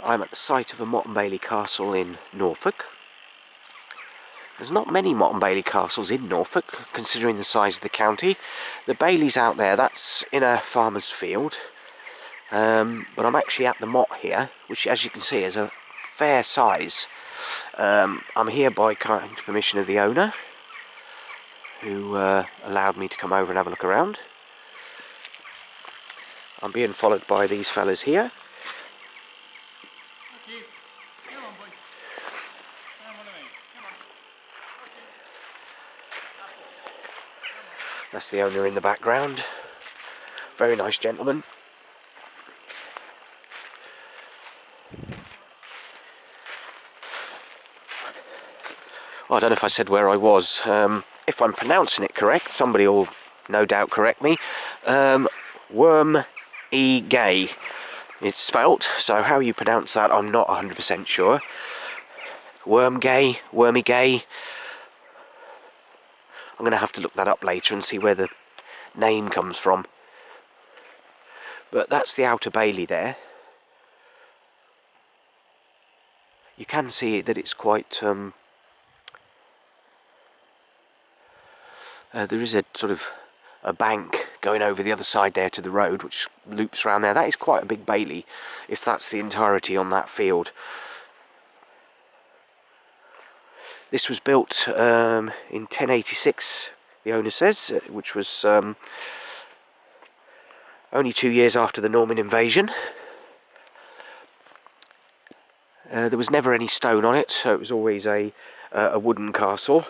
I'm at the site of a Motte and Bailey castle in Norfolk. There's not many Motte and Bailey castles in Norfolk, considering the size of the county. The Bailey's out there, that's in a farmer's field. But I'm actually at the Motte here, which as you can see is a fair size. I'm here by kind permission of the owner, who allowed me to come over and have a look around. I'm being followed by these fellas here. That's the owner in the background. Very nice gentleman. Well, I don't know if I said where I was. If I'm pronouncing it correct, somebody will no doubt correct me. Wormegay it's spelt, so how you pronounce that I'm not 100% sure. Wormegay. I'm going to have to look that up later and see where the name comes from. But that's the outer bailey there. You can see that it's quite... there is a sort of a bank going over the other side there to the road, which loops around there. That is quite a big bailey, if that's the entirety on that field. This was built in 1086, the owner says, which was only 2 years after the Norman invasion. There was never any stone on it, so it was always a wooden castle.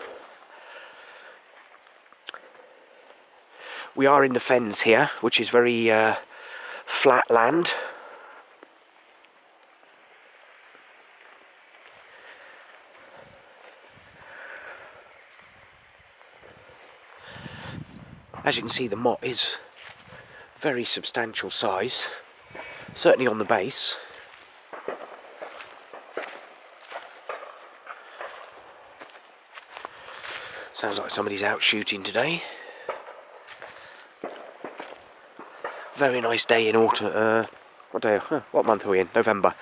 We are in the fens here, which is very flat land. As you can see, the motte is very substantial size, certainly on the base. Sounds like somebody's out shooting today. Very nice day in autumn. What month are we in? November.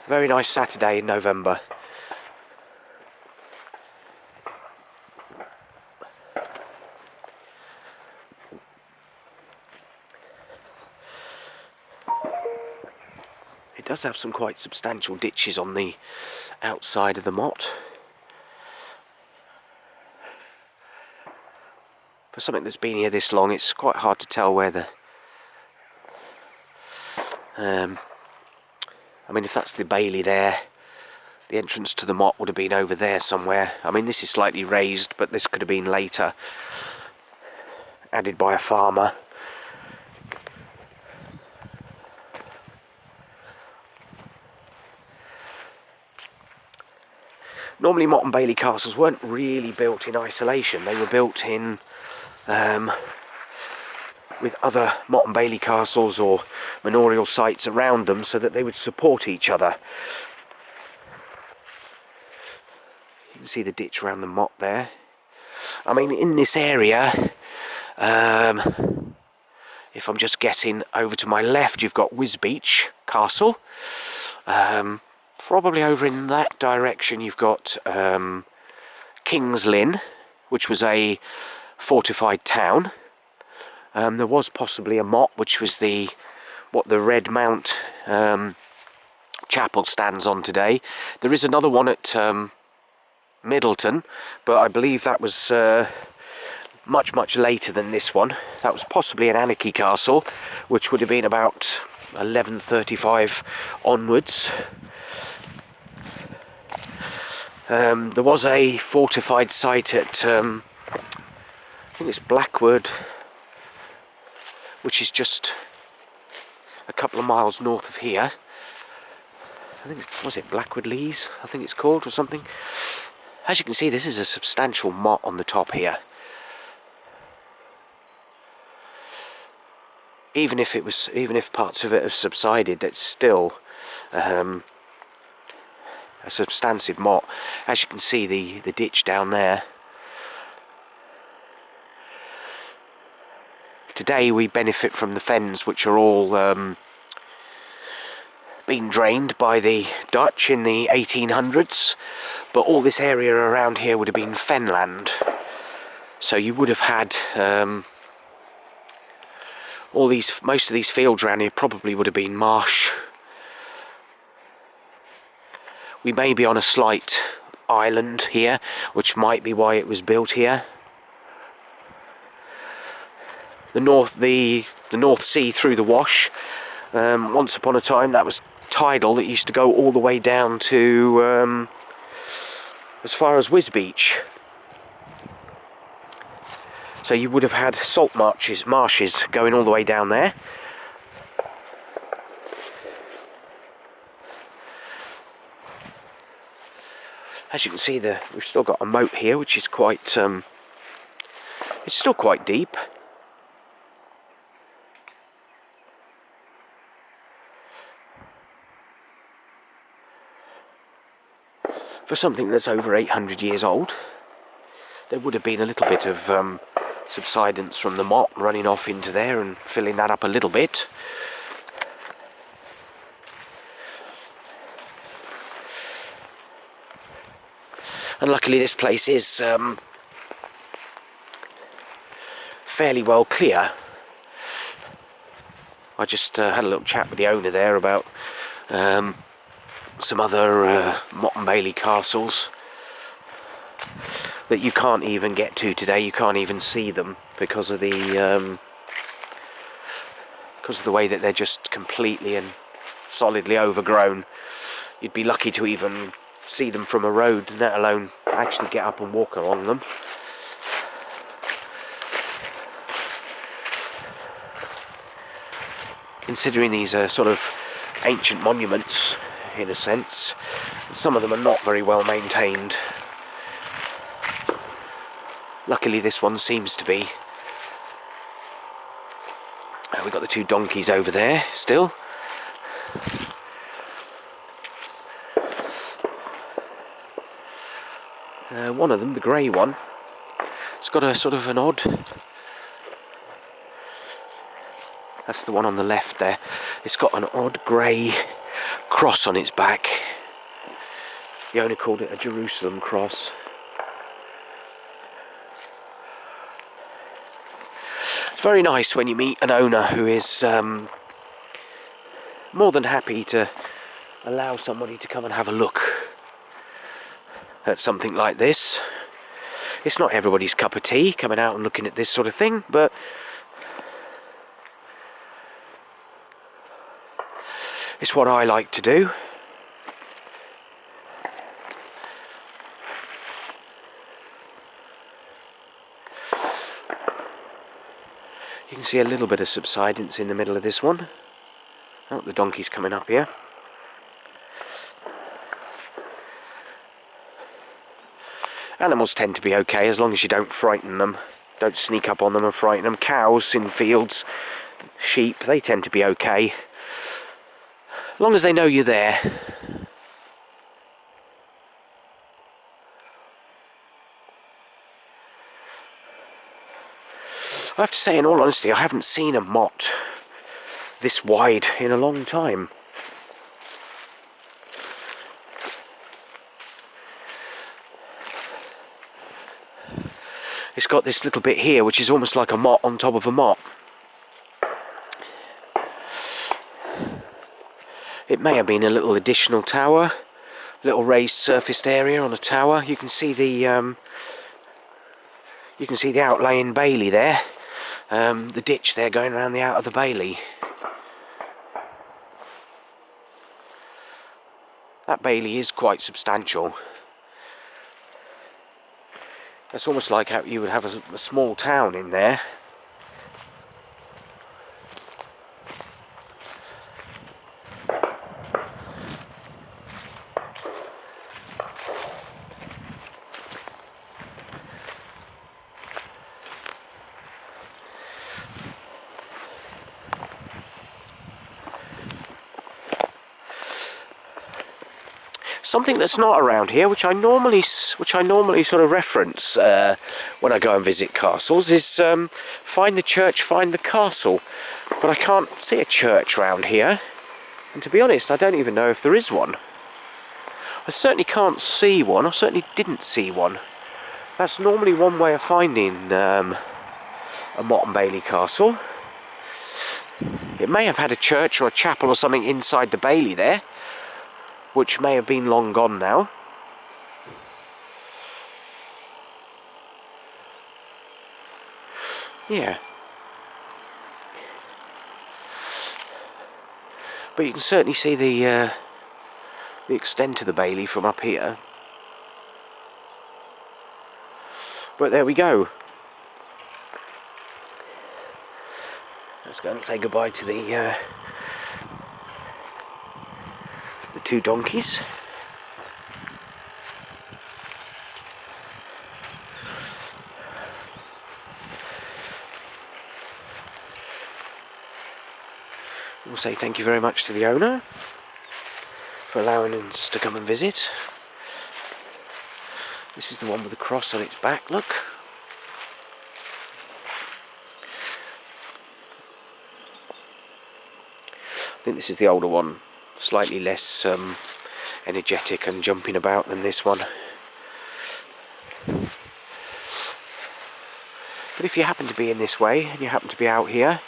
Very nice Saturday in November. It does have some quite substantial ditches on the outside of the motte. For something that's been here this long, it's quite hard to tell where the... I mean, if that's the bailey there, the entrance to the motte would have been over there somewhere. I mean, this is slightly raised, but this could have been later added by a farmer. Normally Motte and Bailey castles weren't really built in isolation. They were built in with other Motte and Bailey castles or manorial sites around them so that they would support each other. You can see the ditch around the motte there. I mean, in this area, if I'm just guessing, over to my left you've got Wisbeach Castle. Probably over in that direction you've got King's Lynn, which was a fortified town. There was possibly a motte, which was what the Red Mount chapel stands on today. There is another one at Middleton, but I believe that was much later than this one. That was possibly an anarchy castle, which would have been about 1135 onwards. There was a fortified site at, I think it's Blackwood, which is just a couple of miles north of here. I think, was it Blackwood Lees, I think it's called, or something. As you can see, this is a substantial motte on the top here. Even if parts of it have subsided, it's still a substantive motte. As you can see, the ditch down there. Today we benefit from the fens, which are all been drained by the Dutch in the 1800s, but all this area around here would have been fenland. So you would have had most of these fields around here probably would have been marsh. We may be on a slight island here, which might be why it was built here. The North Sea through the Wash. Once upon a time that was tidal. It used to go all the way down to as far as Wisbeach. So you would have had salt marshes going all the way down there. As you can see, we've still got a moat here, which is quite, it's still quite deep. For something that's over 800 years old, there would have been a little bit of subsidence from the motte running off into there and filling that up a little bit. And luckily this place is fairly well clear. I just had a little chat with the owner there about some other Motte and Bailey castles that you can't even get to today. You can't even see them because of the way that they're just completely and solidly overgrown. You'd be lucky to even see them from a road, let alone actually get up and walk along them. Considering these are sort of ancient monuments in a sense, some of them are not very well maintained. Luckily this one seems to be. We've got the two donkeys over there still. One of them, the grey one, it's got a sort of an odd... That's the one on the left there. It's got an odd grey cross on its back. The owner called it a Jerusalem cross. It's very nice when you meet an owner who is more than happy to allow somebody to come and have a look at something like this. It's not everybody's cup of tea coming out and looking at this sort of thing, but it's what I like to do. You can see a little bit of subsidence in the middle of this one. Oh, the donkey's coming up here. Animals tend to be okay as long as you don't frighten them. Don't sneak up on them and frighten them. Cows in fields, sheep, they tend to be okay. As long as they know you're there. I have to say, in all honesty, I haven't seen a motte this wide in a long time. It's got this little bit here which is almost like a motte on top of a motte. It may have been a little additional tower, little raised surfaced area on a tower. You can see the outlaying bailey there, the ditch there going around the out of the bailey. That bailey is quite substantial. It's almost like how you would have a small town in there. Something that's not around here, which I normally sort of reference when I go and visit castles, is find the church, find the castle. But I can't see a church around here. And to be honest, I don't even know if there is one. I certainly can't see one, I certainly didn't see one. That's normally one way of finding a Motte and Bailey castle. It may have had a church or a chapel or something inside the bailey there, which may have been long gone now. Yeah. But you can certainly see the extent of the bailey from up here. But there we go. Let's go and say goodbye to the two donkeys. We'll say thank you very much to the owner for allowing us to come and visit. This is the one with the cross on its back, look. I think this is the older one, slightly less energetic and jumping about than this one. But if you happen to be in this way and you happen to be out here,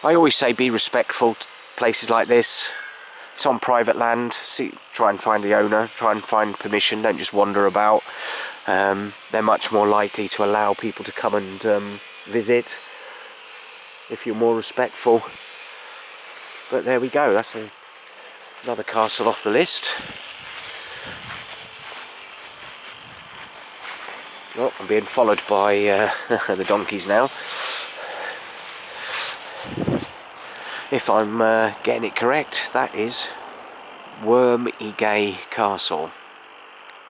I always say be respectful to places like this. It's on private land. Try and find the owner, try and find permission, don't just wander about. They're much more likely to allow people to come and visit if you're more respectful. But there we go, that's another castle off the list. Oh, I'm being followed by the donkeys now. If I'm getting it correct, that is Wormegay Castle.